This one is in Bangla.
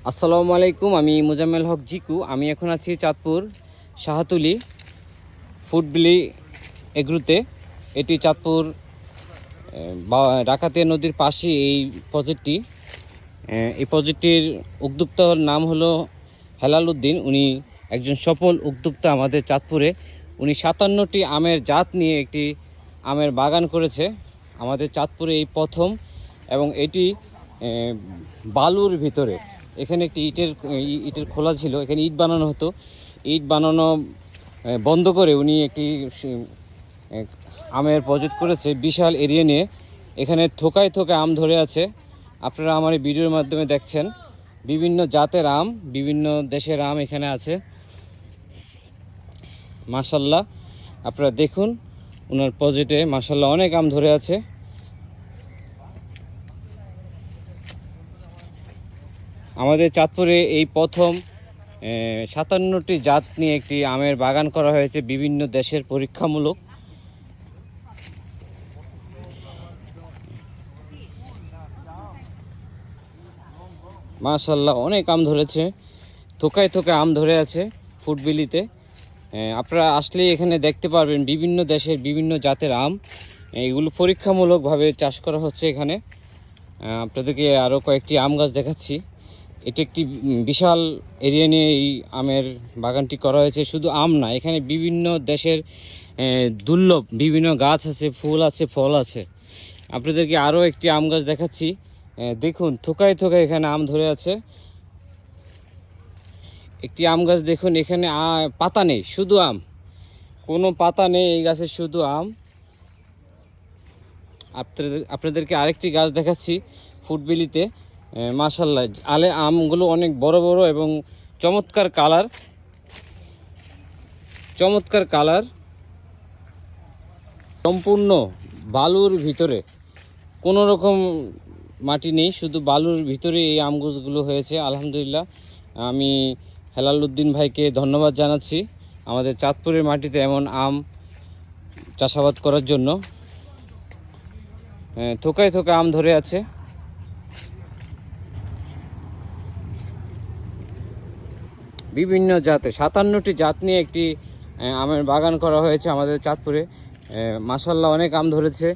আসসালামু আলাইকুম। আমি মোজাম্মেল হক জিকু। আমি এখন আছি চাঁদপুর শাহতুলি ফুডবিলি এগ্রুতে। এটি চাঁদপুর ডাকাতিয়া নদীর পাশে এই প্রজেক্টটি। এই প্রজেক্টটির উদ্যোক্তার নাম হলো হেলাল উদ্দিন। উনি একজন সফল উদ্যোক্তা আমাদের চাঁদপুরে। উনি 57টি আমের জাত নিয়ে একটি আমের বাগান করেছে আমাদের চাঁদপুরে এই প্রথম। এবং এটি বালুর ভিতরে, এখানে একটি ইটের খোলা ছিল, এখানে ইট বানানো হতো। ইট বানানো বন্ধ করে উনি একটি আমের প্রজেক্ট করেছে বিশাল এরিয়া নিয়ে। এখানে থোকায় থোকায় আম ধরে আছে। আপনারা আমার এই ভিডিওর মাধ্যমে দেখছেন বিভিন্ন জাতের আম, বিভিন্ন দেশের আম এখানে আছে। মাশাল্লাহ, আপনারা দেখুন ওনার প্রজেক্টে মাশাল্লাহ অনেক আম ধরে আছে। আমাদের চাঁদপুরে এই প্রথম 57টি জাত নিয়ে একটি আমের বাগান করা হয়েছে বিভিন্ন দেশের পরীক্ষামূলক। মাশাল্লাহ অনেক আম ধরেছে, থোকায় থোকায় আম ধরে আছে ফুডবিলিতে। আপনারা আসলেই এখানে দেখতে পারবেন বিভিন্ন দেশের বিভিন্ন জাতের আম। এগুলো পরীক্ষামূলকভাবে চাষ করা হচ্ছে এখানে। আপনাদেরকে আরও কয়েকটি আম গাছ দেখাচ্ছি। এটি একটি বিশাল এরিয়া নিয়ে এই আমের বাগানটি করা হয়েছে। শুধু আম না, এখানে বিভিন্ন দেশের দুর্লভ বিভিন্ন গাছ আছে, ফুল আছে, ফল আছে। আপনাদেরকে আরও একটি আম গাছ দেখাচ্ছি। দেখুন থোকায় থোকায় এখানে আম ধরে আছে। একটি আম গাছ দেখুন, এখানে পাতা নেই, শুধু আম, কোনো পাতা নেই এই গাছের, শুধু আম। আপনাদেরকে আরেকটি গাছ দেখাচ্ছি ফুডবিলিতে। মাশাল্লাহ আমগুলো অনেক বড় বড় এবং চমৎকার কালার, চমৎকার কালার। সম্পূর্ণ বালুর ভিতরে, কোনো রকম মাটি নেই, শুধু বালুর ভিতরে এই আম গাছগুলো হয়েছে। আলহামদুলিল্লাহ, আমি হেলাল উদ্দিন ভাইকে ধন্যবাদ জানাচ্ছি আমাদের চাঁদপুরের মাটিতে এমন আম চাষাবাদ করার জন্য। থোকায় থোকায় আম ধরে আছে। বিভিন্ন জাতে 57টি জাত নিয়ে একটি আমের বাগান করা হয়েছে আমাদের চাঁদপুরে। মাশাল্লাহ অনেক আম ধরেছে।